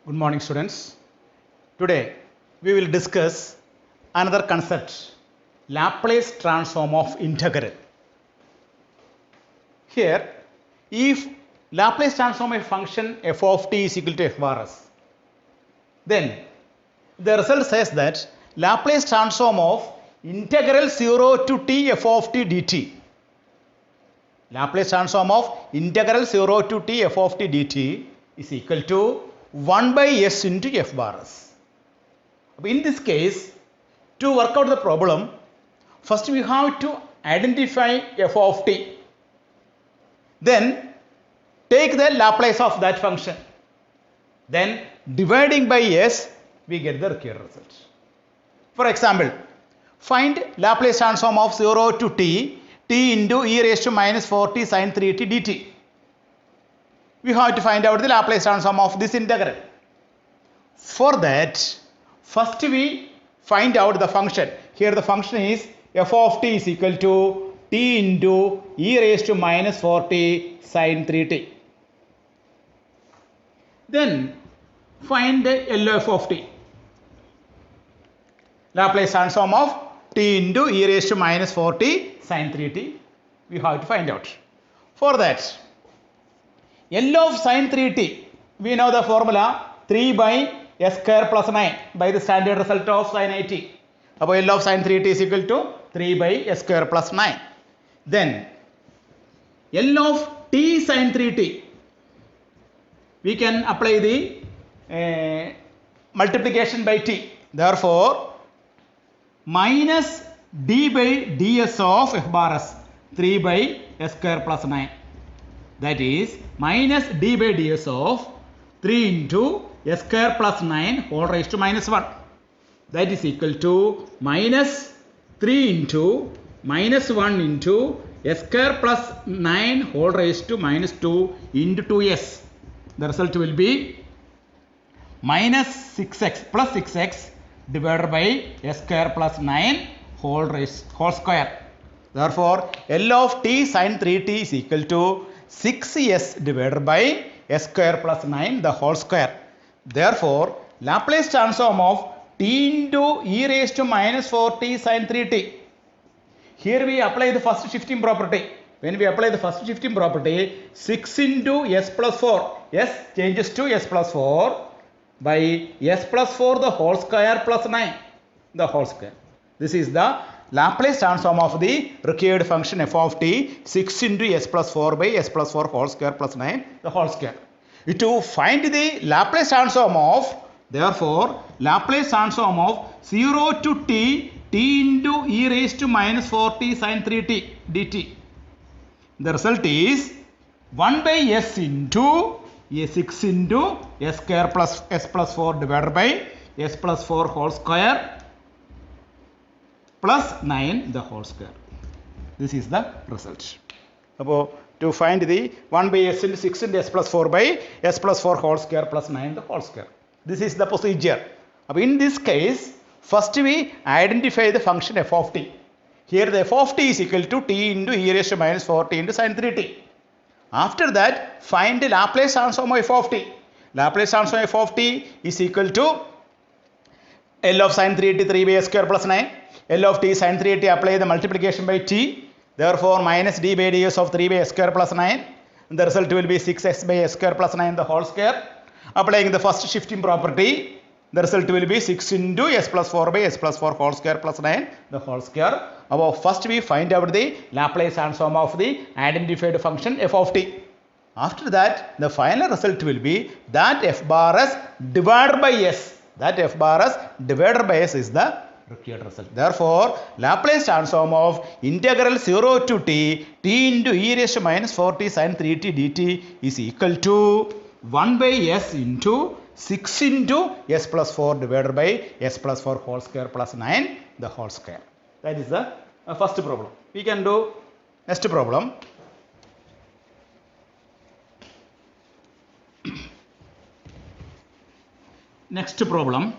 Good morning, students. Today we will discuss another concept, Laplace transform of integral. Here, if Laplace transform of a function f of t is equal to f bar s, then the result says that Laplace transform of integral 0 to t f of t dt. Laplace transform of integral 0 to t f of t dt is equal to 1 by s into f bar s. In this case, to work out the problem, first we have to identify f of t. Then take the Laplace of that function. Then dividing by s, we get the required result. For example, find Laplace transform of 0 to t into e raised to minus 4t sin 3t dt. We have to find out the Laplace transform of this integral. For that, first we find out the function. Here the function is f of t is equal to t into e raised to minus 4t sin 3t. Then find the LF of t. Laplace transform of t into e raised to minus 4t sin 3t. We have to find out. For that, L of sin 3t, we know the formula 3 by s square plus 9 by the standard result of sin 80. Now L of sin 3t is equal to 3 by s square plus 9. Then L of t sin 3t, we can apply the multiplication by t. Therefore, minus d by ds of f bar s, 3 by s square plus 9. That is minus d by ds of 3 into s square plus 9 whole raised to minus 1. That is equal to minus 3 into minus 1 into s square plus 9 whole raised to minus 2 into 2s. The result will be minus 6x plus 6x divided by s square plus 9 whole square. Therefore, L of t sin 3t is equal to 6s divided by s square plus 9 the whole square. Therefore, Laplace transform of t into e raised to minus 4t sin 3t. Here we apply the first shifting property. When we apply the first shifting property, 6 into s plus 4, s changes to s plus 4 by s plus 4 the whole square plus 9 the whole square. This is the Laplace transform of the required function f of t, 6 into s plus 4 by s plus 4 whole square plus 9 the whole square. To find the Laplace transform of, therefore, Laplace transform of 0 to t into e raised to minus 4t sin 3t dt. The result is 1 by s into 6 into s square plus s plus 4 divided by s plus 4 whole square plus 9 the whole square. This is the result. To find the 1 by s into 6 into s plus 4 by s plus 4 whole square plus 9 the whole square. This is the procedure. In this case, first we identify the function f of t. Here the f of t is equal to t into e raised to minus 4t into sin 3t. After that, find the Laplace transform of f of t. Laplace transform of f of t is equal to L of sin 3t 3 by s square plus 9. L of t sin 3t, apply the multiplication by t. Therefore, minus d by ds of 3 by s square plus 9. The result will be 6s by s square plus 9 the whole square. Applying the first shifting property, the result will be 6 into s plus 4 by s plus 4 whole square plus 9 the whole square. First we find out the Laplace transform of the identified function f of t. After that, the final result will be that f bar s divided by s. That f bar s divided by s is the required result. Therefore, Laplace transform of integral 0 to t into e raised to minus 4t sin 3t dt is equal to 1 by s into 6 into s plus 4 divided by s plus 4 whole square plus 9 the whole square. That is the first problem. We can do next problem. Next problem.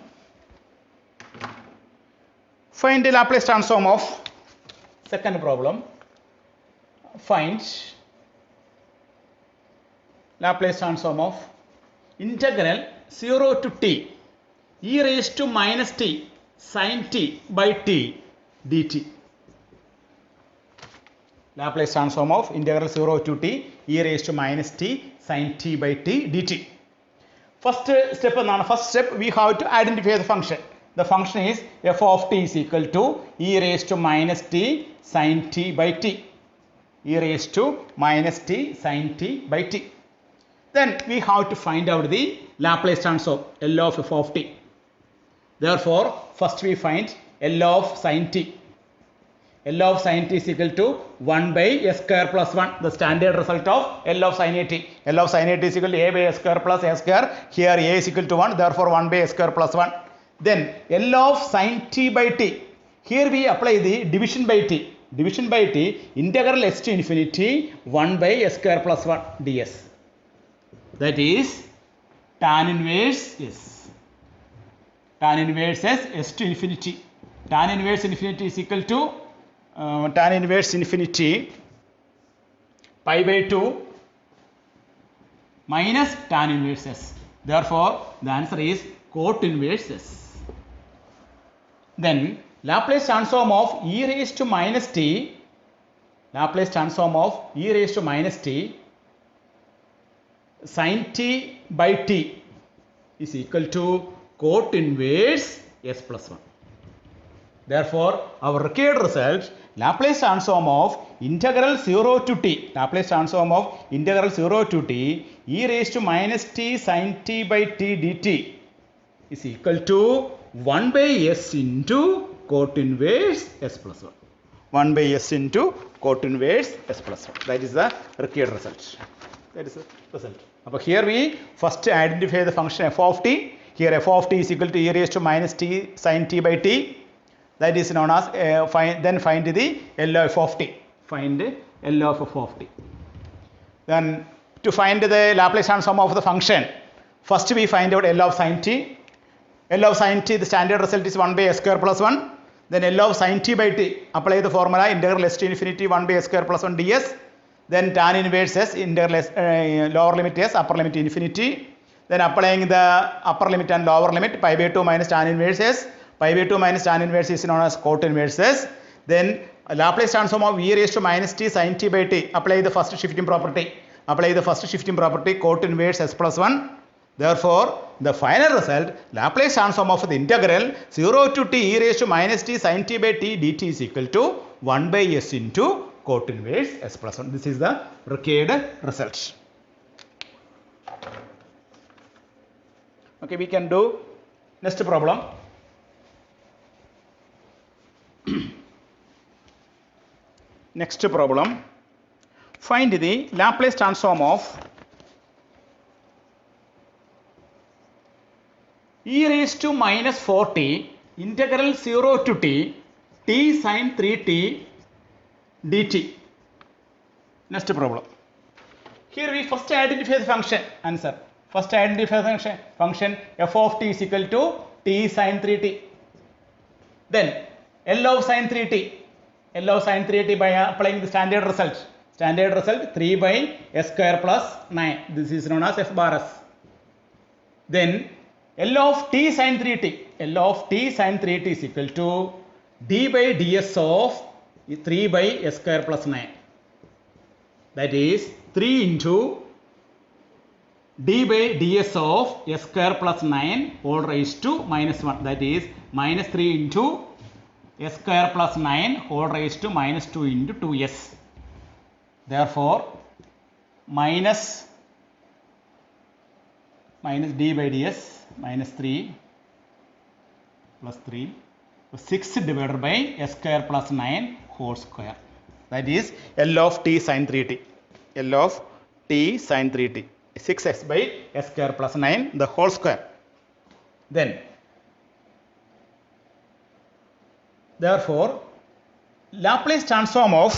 Find the Laplace transform of, second problem, find Laplace transform of integral 0 to t e raised to minus t sin t by t dt. Laplace transform of integral 0 to t e raised to minus t sin t by t dt. First step, we have to identify the function. The function is f of t is equal to e raised to minus t sin t by t. E raised to minus t sin t by t. Then we have to find out the Laplace transform L of f of t. Therefore, first we find L of sin t. L of sin t is equal to 1 by s square plus 1, the standard result of L of sin t. L of sin t is equal to a by s square plus a square. Here a is equal to 1, therefore 1 by s square plus 1. Then L of sin t by t. Here we apply the division by t. Division by t, integral s to infinity 1 by s square plus 1 ds. That is tan inverse s. Tan inverse s to infinity. Tan inverse infinity is equal to tan inverse infinity pi by 2 minus tan inverse s. Therefore, the answer is cot inverse s. Then Laplace transform of e raised to minus t, Laplace transform of e raised to minus t sin t by t is equal to cot inverse s plus 1. Therefore, our required result, Laplace transform of integral 0 to t, Laplace transform of integral 0 to t e raised to minus t sin t by t dt is equal to 1 by s into cot inverse s plus 1. 1 by s into cot inverse s plus 1. That is the required result. That is the result. But here we first identify the function f of t. Here f of t is equal to e raised to minus t sin t by t. That is known as then find the L of f of t. Find L of f of t. Then to find the Laplace transform of the function, first we find out L of sin t. L of sin t, the standard result is 1 by s square plus 1. Then L of sin t by t, apply the formula integral s to infinity 1 by s square plus 1 ds. Then tan inverse s, integral s, lower limit s, upper limit infinity. Then applying the upper limit and lower limit, pi by 2 minus tan inverse s. Pi by 2 minus tan inverse is known as cot inverse s. Then Laplace transform of e raised to minus t sin t by t, apply the first shifting property. Apply the first shifting property, cot inverse s plus 1. Therefore, the final result, Laplace transform of the integral 0 to t e raised to minus t sin t by t dt is equal to 1 by s into cot inverse s plus 1. This is the required result. Okay, we can do next problem. Next problem, find the Laplace transform of e raised to minus 4t integral 0 to t t sin 3t dt. Next problem. Here we first identify the function. Answer. First identify the function f of t is equal to t sin 3t. Then L of sin 3t. L of sin 3t by applying the standard result. Standard result 3 by s square plus 9. This is known as f bar s. Then L of t sin 3t. L of t sin 3t is equal to d by ds of 3 by s square plus 9. That is 3 into d by ds of s square plus 9 whole raised to minus 1. That is minus 3 into s square plus 9 whole raised to minus 2 into 2s. Therefore, minus d by ds minus 3 plus 3 6 divided by s square plus 9 whole square. That is L of t sin 3t. L of t sin 3t. 6s by s square plus 9 the whole square. Then therefore Laplace transform of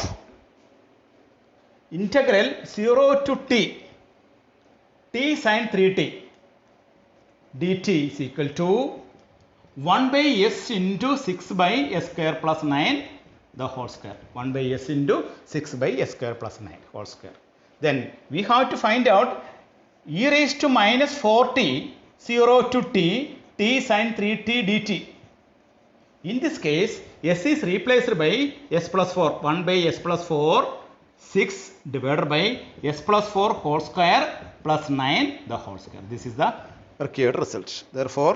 integral 0 to t t sin 3t dt is equal to 1 by s into 6 by s square plus 9 the whole square. 1 by s into 6 by s square plus 9 whole square. Then we have to find out e raised to minus 4t 0 to t, t sin 3t dt. In this case, s is replaced by s plus 4, 1 by s plus 4, 6 divided by s plus 4 whole square plus 9 the whole square. This is the required result. Therefore,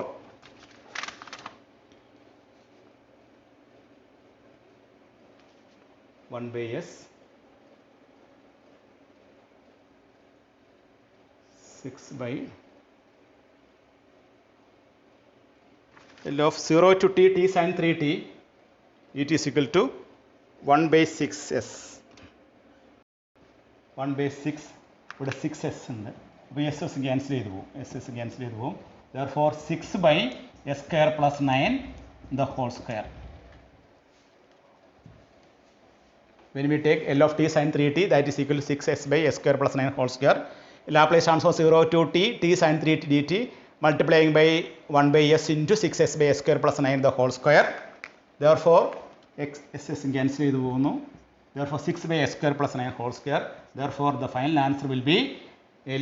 one by s 6 by L of 0 to t, t sin 3t, it is equal to 1 by 6s. 1 by 6, ഇവിടെ 6s ഉണ്ട്. അപ്പോൾ s cancel ചെയ്ത് പോകും. s cancel ചെയ്ത് പോകും. Therefore, 6 by s square plus 9 the whole square. When we take L of t sin 3t, that is equal to 6s by s square plus 9 whole square. Laplace transform 0 to t, t sin 3t dt, multiplying by 1 by s into 6s by s square plus 9 the whole square. Therefore, s cancel ചെയ്തു പോകുന്നു. Therefore, 6 by s square plus 9 whole square. Therefore, the final answer will be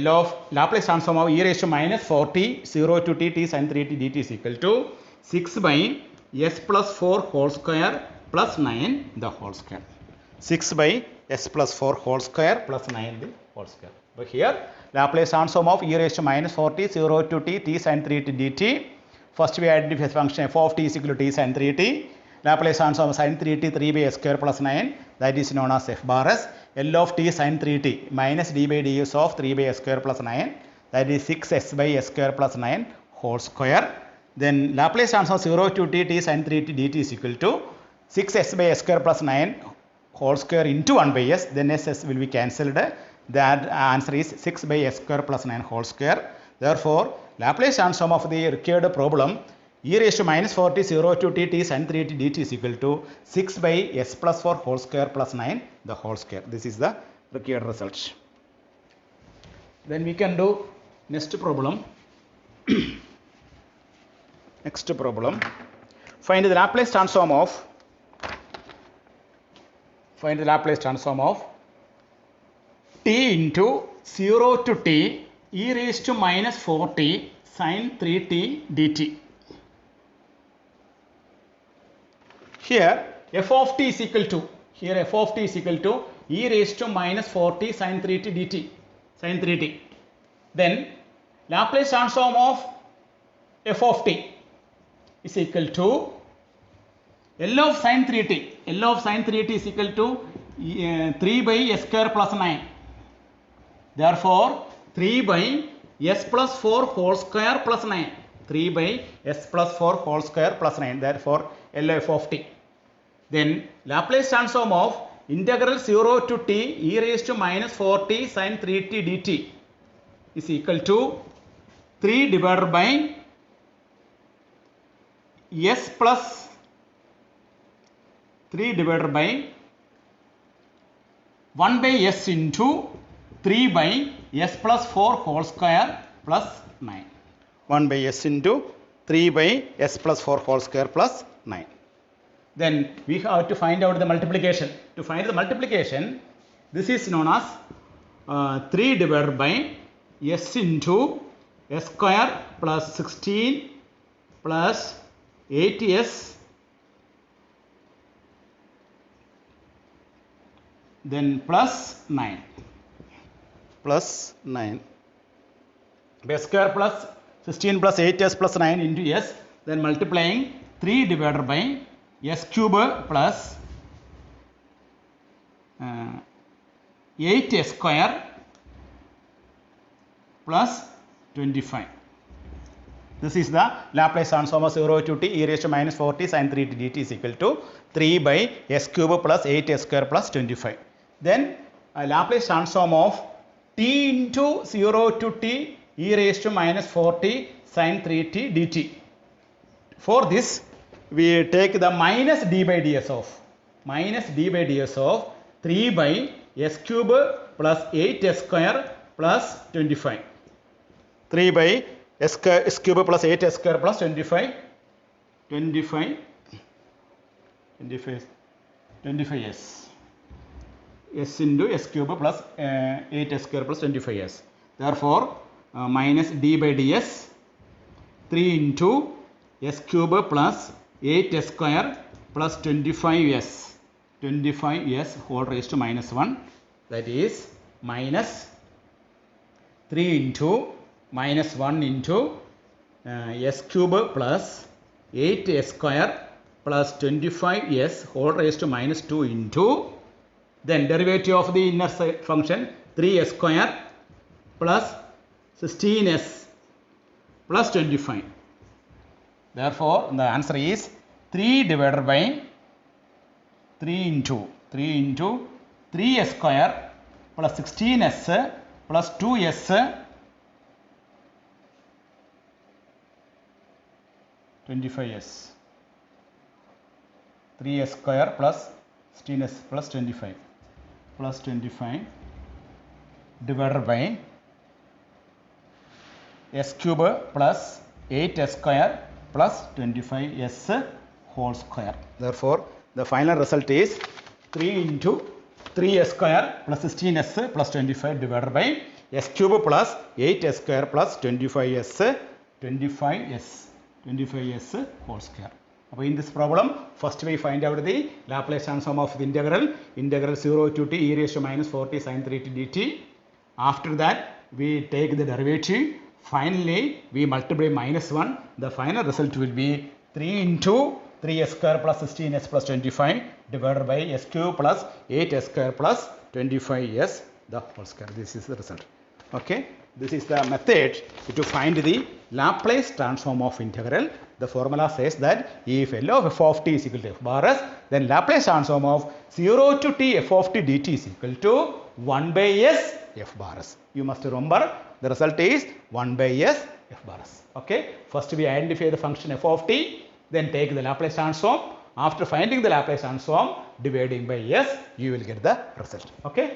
L of Laplace transform of e raised to minus 4t 0 to t, t sin 3t dt is equal to 6 by s plus 4 whole square plus 9 the whole square. 6 by s plus 4 whole square plus 9 the whole square. But here, Laplace transform of e raised to minus 4t 0 to t, t sin 3t dt. First we identify the function f of t is equal to t sin 3t. Laplace transform of sin 3t 3 by s square plus 9, that is known as f bar s. L of t sin 3t minus d by ds of 3 by s square plus 9, that is 6s by s square plus 9 whole square. Then Laplace transform 0 to t, t sin 3t dt is equal to 6s by s square plus 9 whole square into 1 by s. Then s will be cancelled. That answer is 6 by s square plus 9 whole square. Therefore, Laplace transform of the required problem e raised to minus 40 0 to t, t sin 3t dt is equal to 6 by s plus 4 whole square plus 9 the whole square. This is the required result. Then we can do next problem. Next problem. Find the Laplace transform of t into 0 to t e raised to minus 4t sin 3t dt. Here f of t is equal to e raised to minus 4t sin 3t dt, sin 3t. Then Laplace transform of f of t is equal to L of sin 3t. L of sin 3t is equal to 3 by s square plus 9. Therefore, 3 by s plus 4 whole square plus 9. 3 by s plus 4 whole square plus 9. Therefore, LF of t. Then, Laplace transform of integral 0 to t e raised to minus 4t sin 3t dt is equal to 3 divided by s plus 3 divided by 1 by s into 3 by s plus 4 whole square plus 9. 1 by s into 3 by s plus 4 whole square plus 9. Then we have to find out the multiplication. To find the multiplication, this is known as 3 divided by s into s square plus 16 plus 8s then plus 9. Plus 9. S square plus 16 plus 8s plus 9 into s, then multiplying 3 divided by s cube plus 8s square plus 25. This is the Laplace transform of 0 to t e raised to minus 4t sin 3t dt is equal to 3 by s cube plus 8s square plus 25. Then Laplace transform of t into 0 to t e raised to minus 4t sin 3t dt. For this, we take the minus d by ds of 3 by s cube plus 8s square plus 25. 3 by s cube plus 8s square plus 25. 25s. S into s cube plus 8s square plus 25s. Therefore, minus d by ds 3 into s cube plus 8s square plus 25s. 25s whole raised to minus 1. That is minus 3 into minus 1 into s cube plus 8s square plus 25s whole raised to minus 2 into then derivative of the inner side function 3s square plus 16s plus 25. Therefore, the answer is 3 divided by 3 into 3s square plus 16s plus 2s 25s. 3s square plus 16s plus 25 divided by s cube plus 8s square plus 25s whole square. Therefore, the final result is 3 into 3s square plus 16s plus 25 divided by s cube plus 8s square plus 25s whole square. In this problem, first we find out the Laplace transform of the integral 0 to t e raised to minus 40 sin 3t dt. After that, we take the derivative. Finally, we multiply minus 1. The final result will be 3 into 3s square plus 16s plus 25 divided by s cube plus 8s square plus 25s the whole square. This is the result. Okay. This is the method to find the Laplace transform of integral. The formula says that if L of f of t is equal to f bar s, then Laplace transform of 0 to t f of t dt is equal to 1 by s f bar s. You must remember the result is 1 by s f bar s. Okay. First we identify the function f of t, then take the Laplace transform. After finding the Laplace transform, dividing by s, you will get the result. Okay.